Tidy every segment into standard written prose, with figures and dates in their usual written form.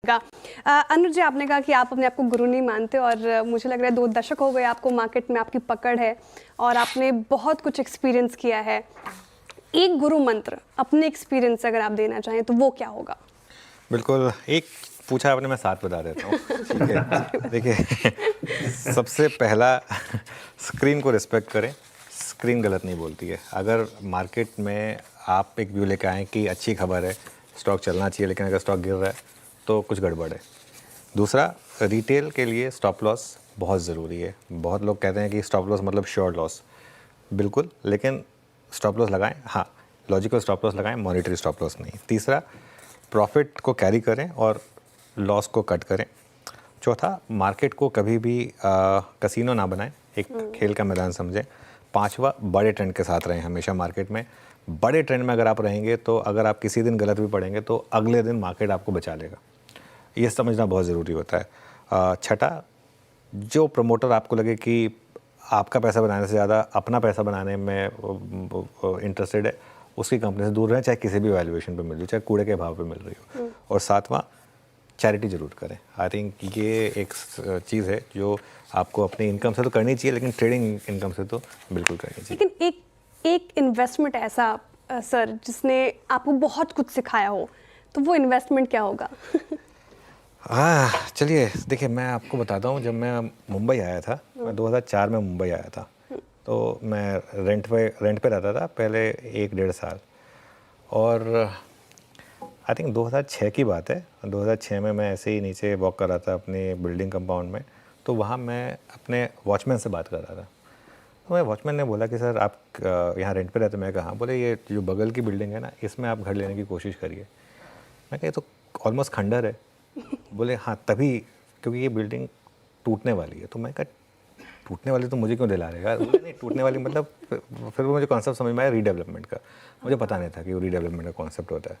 अनुज जी, आपने कहा कि आप अपने आप को गुरु नहीं मानते और मुझे लग रहा है 2 दशक हो गए आपको मार्केट में, आपकी पकड़ है और आपने बहुत कुछ एक्सपीरियंस किया है। एक गुरु मंत्र अपने एक्सपीरियंस से अगर आप देना चाहें तो वो क्या होगा? बिल्कुल, एक पूछा आपने, मैं 7 बता देता हूँ। ठीक है, देखिए, सबसे पहला स्क्रीन को रिस्पेक्ट करें। स्क्रीन गलत नहीं बोलती है। अगर मार्केट में आप एक व्यू लेके आएँ कि अच्छी खबर है, स्टॉक चलना चाहिए, लेकिन अगर स्टॉक गिर रहा है तो कुछ गड़बड़ है। दूसरा, रिटेल के लिए स्टॉप लॉस बहुत ज़रूरी है। बहुत लोग कहते हैं कि स्टॉप लॉस मतलब श्योर लॉस, बिल्कुल, लेकिन स्टॉप लॉस लगाएं, हाँ, लॉजिकल स्टॉप लॉस लगाएं, मॉनिटरी स्टॉप लॉस नहीं। तीसरा, प्रॉफिट को कैरी करें और लॉस को कट करें। चौथा, मार्केट को कभी भी कसीनो ना बनाएं, एक खेल का मैदान समझें। पांचवा, बड़े ट्रेंड के साथ रहें हमेशा मार्केट में। बड़े ट्रेंड में अगर आप रहेंगे तो अगर आप किसी दिन गलत भी पड़ेंगे तो अगले दिन मार्केट आपको बचा लेगा। ये समझना बहुत ज़रूरी होता है। छठा, जो प्रमोटर आपको लगे कि आपका पैसा बनाने से ज़्यादा अपना पैसा बनाने में इंटरेस्टेड है, उसकी कंपनी से दूर रहें, चाहे किसी भी वैल्यूएशन पे मिल रही हो, चाहे कूड़े के भाव पे मिल रही हो। और सातवां, चैरिटी ज़रूर करें। आई थिंक ये एक चीज़ है जो आपको अपनी इनकम से तो करनी चाहिए, लेकिन ट्रेडिंग इनकम से तो बिल्कुल करनी चाहिए। लेकिन एक इन्वेस्टमेंट ऐसा सर जिसने आपको बहुत कुछ सिखाया हो, तो वो इन्वेस्टमेंट क्या होगा? चलिए, देखिए, मैं आपको बताता हूँ, जब मैं मुंबई आया था, मैं 2004 में मुंबई आया था, तो मैं रेंट पे रहता था पहले 1-1.5 साल। और आई थिंक 2006 की बात है। 2006 में मैं ऐसे ही नीचे वॉक कर रहा था अपनी बिल्डिंग कंपाउंड में, तो वहाँ मैं अपने वॉचमैन से बात कर रहा था। तो मैं वॉचमैन ने बोला कि सर, आप यहाँ रेंट पे रहते? मैं कहा, बोले ये जो बगल की बिल्डिंग है ना, इसमें आप घर लेने की कोशिश करिए। मैं कहा, ये तो ऑलमोस्ट खंडर है। बोले हाँ, तभी, क्योंकि ये बिल्डिंग टूटने वाली है। तो मैं कहा, टूटने वाली तो मुझे क्यों दिला रहेगा? बोले नहीं, टूटने वाली मतलब, फिर वो मुझे कॉन्सेप्ट समझ में आया रीडेवलपमेंट का। मुझे पता नहीं था कि वो रीडेवलपमेंट का कॉन्सेप्ट होता है।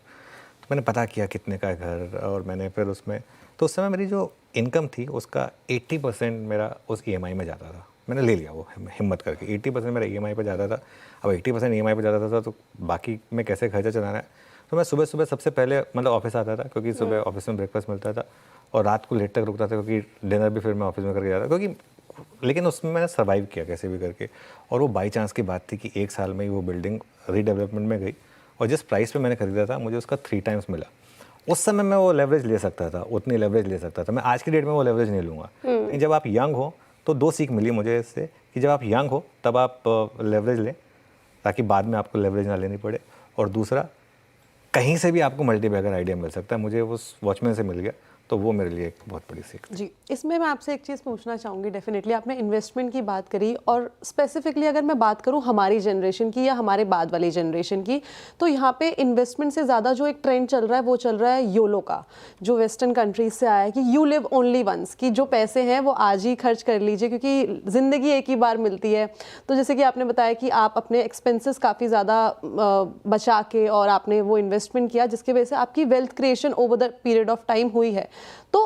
तो मैंने पता किया कितने का है घर, और मैंने फिर उसमें, तो उस समय मेरी जो इनकम थी उसका 80% मेरा उस EMI में जाता था। मैंने ले लिया वो हिम्मत करके, 80% मेरा EMI पे जाता था। अब 80% EMI पे जाता था तो बाकी में कैसे खर्चा चलाना है। तो मैं सुबह सुबह सबसे पहले मतलब ऑफिस आता था, क्योंकि सुबह ऑफिस में ब्रेकफास्ट मिलता था, और रात को लेट तक रुकता था, क्योंकि डिनर भी फिर मैं ऑफिस में करके जाता, क्योंकि लेकिन उसमें मैंने सर्वाइव किया कैसे भी करके। और वो बाई चांस की बात थी कि 1 साल में ही वो बिल्डिंग रीडेवलपमेंट में गई, और जिस प्राइस पे मैंने खरीदा था मुझे उसका 3 टाइम्स मिला। उस समय मैं वो लेवरेज ले सकता था, उतनी लेवरेज ले सकता था। मैं आज की डेट में वो लेवरेज नहीं लूँगा। लेकिन जब आप यंग हो तो 2 सीख मिली मुझे इससे, कि जब आप यंग हो तब आप लेवरेज लें, ताकि बाद में आपको लेवरेज ना लेनी पड़े। और दूसरा, कहीं से भी आपको मल्टीबैगर आइडिया मिल सकता है। मुझे उस वॉचमैन से मिल गया, तो वो मेरे लिए एक बहुत बड़ी सीख। जी, इसमें मैं आपसे एक चीज़ पूछना चाहूँगी। डेफिनेटली आपने इन्वेस्टमेंट की बात करी, और स्पेसिफिकली अगर मैं बात करूँ हमारी जनरेशन की या हमारे बाद वाली जनरेशन की, तो यहाँ पे इन्वेस्टमेंट से ज़्यादा जो एक ट्रेंड चल रहा है वो चल रहा है योलो का, जो वेस्टर्न कंट्रीज से आया है, कि यू लिव ओनली वंस, कि जो पैसे हैं वो आज ही खर्च कर लीजिए, क्योंकि ज़िंदगी एक ही बार मिलती है। तो जैसे कि आपने बताया कि आप अपने एक्सपेंसेस काफ़ी ज़्यादा बचा के और आपने वो इन्वेस्टमेंट किया, जिसकी वजह से आपकी wealth creation over the period of time हुई है। तो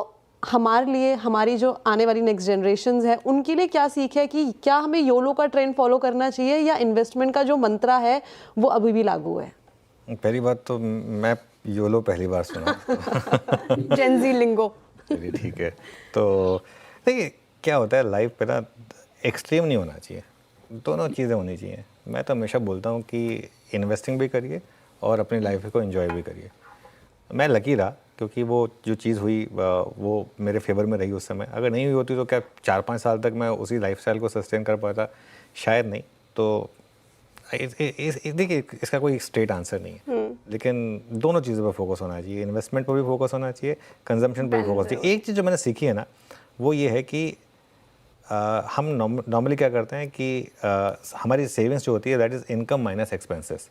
हमारे लिए, हमारी जो आने वाली नेक्स्ट जनरेशन्स है, उनके लिए क्या सीख है कि क्या हमें योलो का ट्रेंड फॉलो करना चाहिए, या इन्वेस्टमेंट का जो मंत्रा है वो अभी भी लागू है? पहली बात तो मैं योलो पहली बार सुना। जेनजी लिंगो। चलिए ठीक है। तो देखिए, क्या होता है लाइफ पे ना, एक्सट्रीम नहीं होना चाहिए, दोनों चीज़ें होनी चाहिए। मैं तो हमेशा बोलता हूँ कि इन्वेस्टिंग भी करिए और अपनी लाइफ को एंजॉय भी करिए। मैं लकी रहा, क्योंकि वो जो चीज़ हुई वो मेरे फेवर में रही उस समय। अगर नहीं हुई होती तो क्या 4-5 साल तक मैं उसी लाइफस्टाइल को सस्टेन कर पाता? शायद नहीं। तो देखिए, इसका कोई स्ट्रेट आंसर नहीं है, लेकिन दोनों चीज़ों पर फोकस होना चाहिए। इन्वेस्टमेंट पर भी फोकस होना चाहिए, कंजम्पशन पर भी फोकस चाहिए। एक चीज़ जो मैंने सीखी है ना, वो ये है कि हम नॉर्मली क्या करते हैं कि हमारी सेविंग्स जो होती है, that is income minus expenses.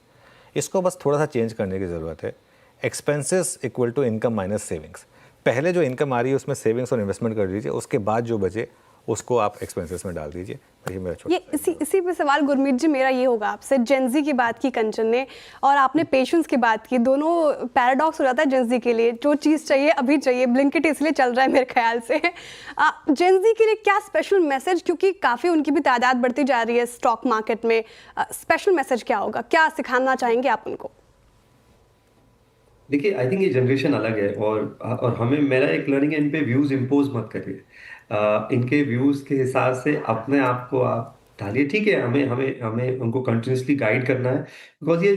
इसको बस थोड़ा सा चेंज करने की ज़रूरत है। Expenses equal to income minus savings. पहले जो इनकम आ रही है उसमें सेविंग्स और इन्वेस्टमेंट कर दीजिए, उसके बाद जो बचे उसको आप एक्सपेंसेस में डाल दीजिए। ये इसी पे सवाल गुरमीत जी मेरा ये होगा आपसे। जेनजी की बात की कंचन ने, और आपने पेशेंस की बात की। दोनों पैराडॉक्स हो जाता है जेनजी के लिए, जो चीज़ चाहिए अभी चाहिए। ब्लिंकिट इसलिए चल रहा है मेरे ख्याल से। जेनजी के लिए क्या स्पेशल मैसेज, क्योंकि काफ़ी उनकी भी तादाद बढ़ती जा रही है स्टॉक मार्केट में, स्पेशल मैसेज क्या होगा, क्या सिखाना चाहेंगे आप उनको? देखिए आई थिंक ये जनरेशन अलग है, और हमें, मेरा एक लर्निंग है, इन पे व्यूज इम्पोज मत करिए। इनके व्यूज के हिसाब से अपने आप को आप ढालिए। ठीक है, हमें हमें हमें उनको कंटिन्यूसली गाइड करना है, बिकॉज ये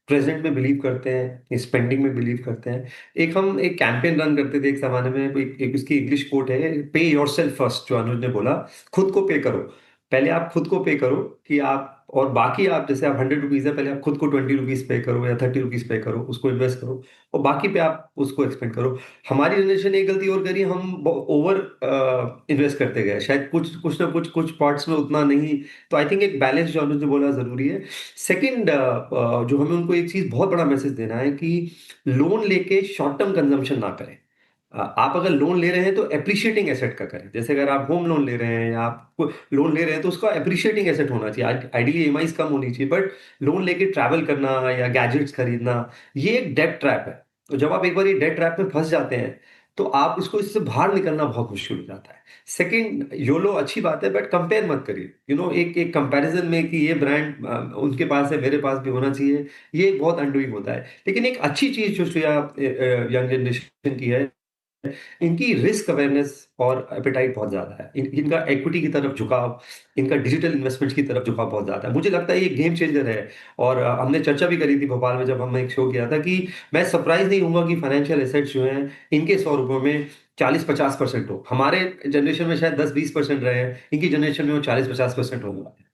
प्रेजेंट में बिलीव करते हैं, स्पेंडिंग में बिलीव करते हैं। हम एक कैंपेन रन करते थे एक जमाने में, एक उसकी इंग्लिश कोट है, पे योरसेल्फ फर्स्ट, जो अनुज ने बोला, खुद को पे करो। पहले आप खुद को पे करो कि आप, और बाकी आप, जैसे आप 100 रुपीज है, पहले आप खुद को 20 रुपीज पे करो या 30 रुपीज पे करो, उसको इन्वेस्ट करो, और बाकी पे आप उसको एक्सपेंड करो। हमारी जनरेशन ने एक गलती और करी, हम ओवर इन्वेस्ट करते गए, शायद कुछ कुछ ना कुछ पार्ट्स में उतना नहीं। तो आई थिंक एक बैलेंस, जो अनुज ने बोला, जरूरी है। सेकंड, जो हमें उनको एक चीज बहुत बड़ा मैसेज देना है कि लोन लेके शॉर्ट टर्म कंजम्पशन ना करें। आप अगर लोन ले रहे हैं तो एप्रिशिएटिंग एसेट का करें। जैसे अगर आप होम लोन ले रहे हैं या आप लोन ले रहे हैं, तो उसका एप्रिशिएटिंग एसेट होना चाहिए। आइडियली ईएमआईज कम होनी चाहिए, बट लोन लेके ट्रैवल करना या गैजेट्स खरीदना, ये एक डेट ट्रैप है। तो जब आप एक बार ये डेट ट्रैप में फंस जाते हैं, तो आप इसको, इससे बाहर निकलना बहुत मुश्किल हो जाता है। सेकंड, योलो अच्छी बात है, बट कंपेयर मत करिए। एक एक कंपैरिजन में कि ये ब्रांड उनके पास है, मेरे पास भी होना चाहिए, ये एक बहुत अनडूइंग होता है। लेकिन एक अच्छी चीज जो यंग जनरेशन की है, इनकी रिस्क अवेयरनेस और एपेटाइट बहुत ज्यादा है। इनका एक्विटी की तरफ झुकाव, इनका डिजिटल इन्वेस्टमेंट्स की तरफ झुकाव बहुत ज्यादा है। मुझे लगता है ये गेम चेंजर है। और हमने चर्चा भी करी थी भोपाल में, जब हमने एक शो किया था, कि मैं सरप्राइज नहीं हूंगा कि फाइनेंशियल एसेट्स जो हैं, इनके 100 रुपयों में 40-50% हो। हमारे जनरेशन में शायद 10-20% रहे हैं, इनकी जनरेशन में वो 40-50% होने वाले हैं।